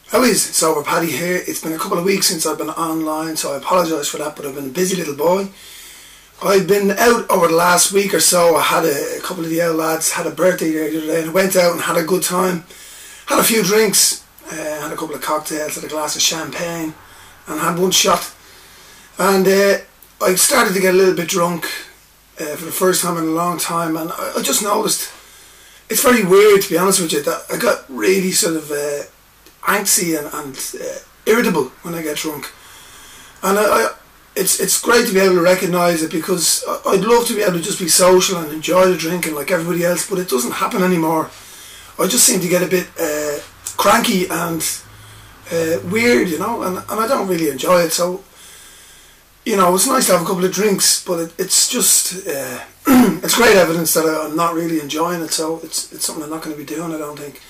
How is Sober Paddy here? It's been a couple of weeks since I've been online, so I apologise for that, but I've been a busy little boy. I've been out over the last week or so. I had a couple of the old lads had a birthday the other day, and I went out and had a good time. Had a few drinks, had a couple of cocktails, had a glass of champagne, and had one shot. And I started to get a little bit drunk for the first time in a long time, and I just noticed it's very weird, to be honest with you, that I got really sort of angsty and irritable when I get drunk. And it's great to be able to recognise it, because I'd love to be able to just be social and enjoy the drinking like everybody else, but it doesn't happen anymore. I just seem to get a bit cranky and weird, you know, and I don't really enjoy it. So, you know, it's nice to have a couple of drinks, but it's just it's great evidence that I'm not really enjoying it. So it's something I'm not going to be doing, I don't think.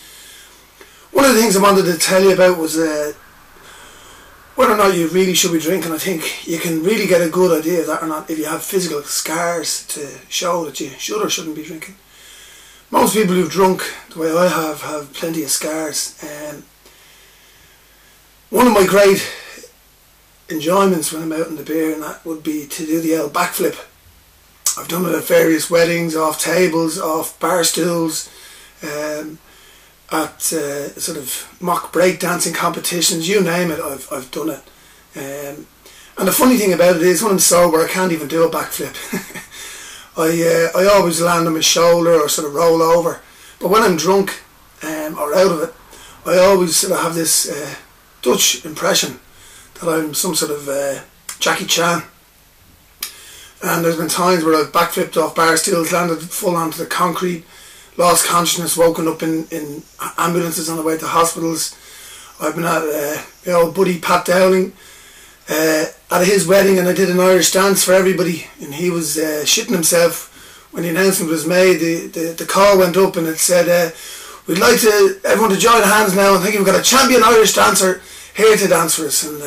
One of the things I wanted to tell you about was whether or not you really should be drinking. I think you can really get a good idea of that or not if you have physical scars to show that you should or shouldn't be drinking. Most people who've drunk the way I have plenty of scars. One of my great enjoyments when I'm out in the beer, and that would be to do the old backflip. I've done it at various weddings, off tables, off bar stools, at sort of mock breakdancing competitions, you name it, I've done it. And the funny thing about it is, when I'm sober, I can't even do a backflip. I always land on my shoulder or sort of roll over. But when I'm drunk or out of it, I always sort of have this Dutch impression that I'm some sort of Jackie Chan. And there's been times where I've backflipped off bar stools, landed full onto the concrete, lost consciousness, woken up in ambulances on the way to hospitals. I've been at my old buddy Pat Dowling at his wedding, and I did an Irish dance for everybody, and he was shitting himself when the announcement was made. The call went up and it said, we'd like everyone to join hands now, and I think we've got a champion Irish dancer here to dance for us. And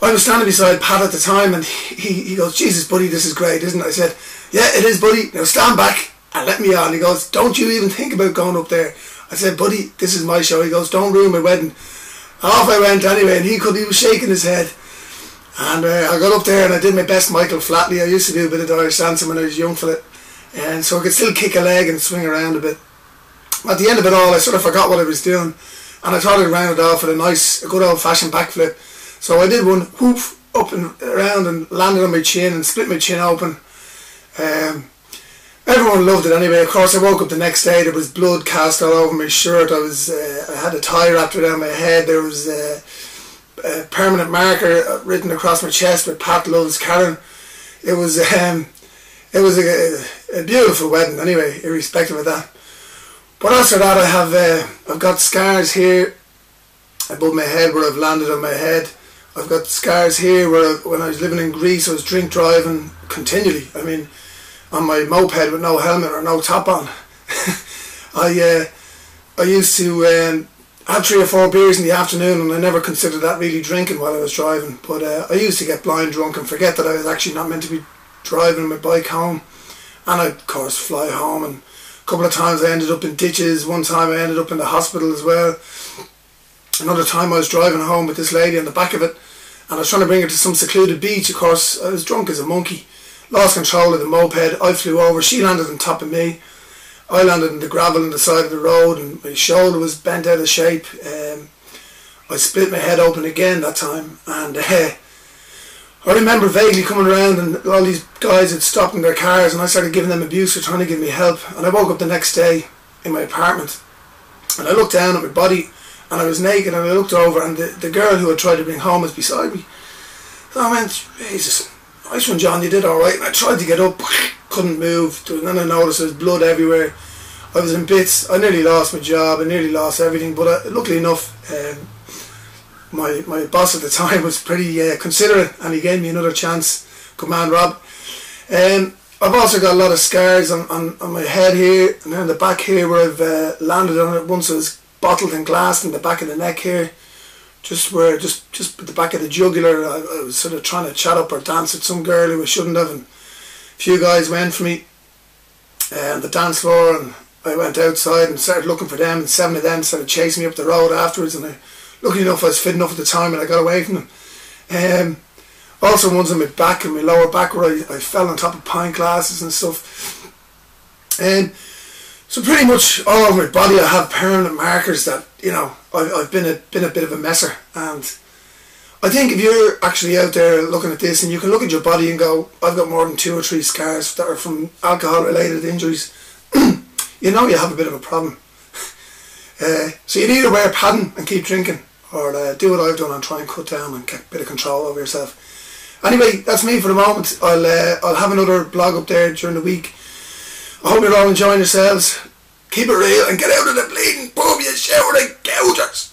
I was standing beside Pat at the time, and he goes, Jesus buddy, this is great, isn't it? I said, yeah, it is buddy, now stand back and let me on. He goes, don't you even think about going up there. I said, buddy, this is my show. He goes, don't ruin my wedding. Off I went anyway, and he was shaking his head. And I got up there and I did my best Michael Flatley. I used to do a bit of Irish dancing when I was young fella, and so I could still kick a leg and swing around a bit. At the end of it all, I sort of forgot what I was doing, and I thought I'd round it off with a good old fashioned backflip. So I did one, whoop, up and around, and landed on my chin and split my chin open. Everyone loved it anyway. Of course, I woke up the next day, there was blood cast all over my shirt. I had a tie wrapped around my head. There was a permanent marker written across my chest with Pat loves Karen. It was a beautiful wedding anyway, irrespective of that. But after that, I've got scars here above my head where I've landed on my head. I've got scars here where when I was living in Greece, I was drink driving continually. I mean, on my moped with no helmet or no top on. I used to have 3 or 4 beers in the afternoon, and I never considered that really drinking while I was driving. But I used to get blind drunk and forget that I was actually not meant to be driving my bike home. And I'd of course fly home, and a couple of times I ended up in ditches. One time I ended up in the hospital as well. Another time I was driving home with this lady on the back of it, and I was trying to bring her to some secluded beach. Of course, I was drunk as a monkey. Lost control of the moped. I flew over. She landed on top of me. I landed in the gravel on the side of the road, and my shoulder was bent out of shape. I split my head open again that time, and I remember vaguely coming around, and all these guys had stopped in their cars, and I started giving them abuse for trying to give me help. And I woke up the next day in my apartment, and I looked down at my body, and I was naked, and I looked over, and the girl who I tried to bring home was beside me. So I went, Jesus, nice one, John, you did alright. And I tried to get up, couldn't move, and then I noticed there was blood everywhere. I was in bits. I nearly lost my job, I nearly lost everything, but luckily enough, my boss at the time was pretty considerate, and he gave me another chance. Good man, Rob. I've also got a lot of scars on my head here, and then the back here where I've landed on it once. I was bottled and glassed in the back of the neck here, just at the back of the jugular. I was sort of trying to chat up or dance with some girl who I shouldn't have, and a few guys went for me on the dance floor, and I went outside and started looking for them, and 7 of them started chasing me up the road afterwards, and I luckily enough I was fit enough at the time and I got away from them. Also ones on my back and my lower back where I fell on top of pint glasses and stuff. So pretty much all over my body I have permanent markers that, you know, I've been a bit of a messer. And I think if you're actually out there looking at this and you can look at your body and go, I've got more than 2 or 3 scars that are from alcohol related injuries, you know you have a bit of a problem. So you either wear padding and keep drinking, or do what I've done and try and cut down and get a bit of control over yourself. Anyway, that's me for the moment. I'll have another blog up there during the week. I hope you're all enjoying yourselves. Keep it real and get out of the bleeding pub, you shouting gougers.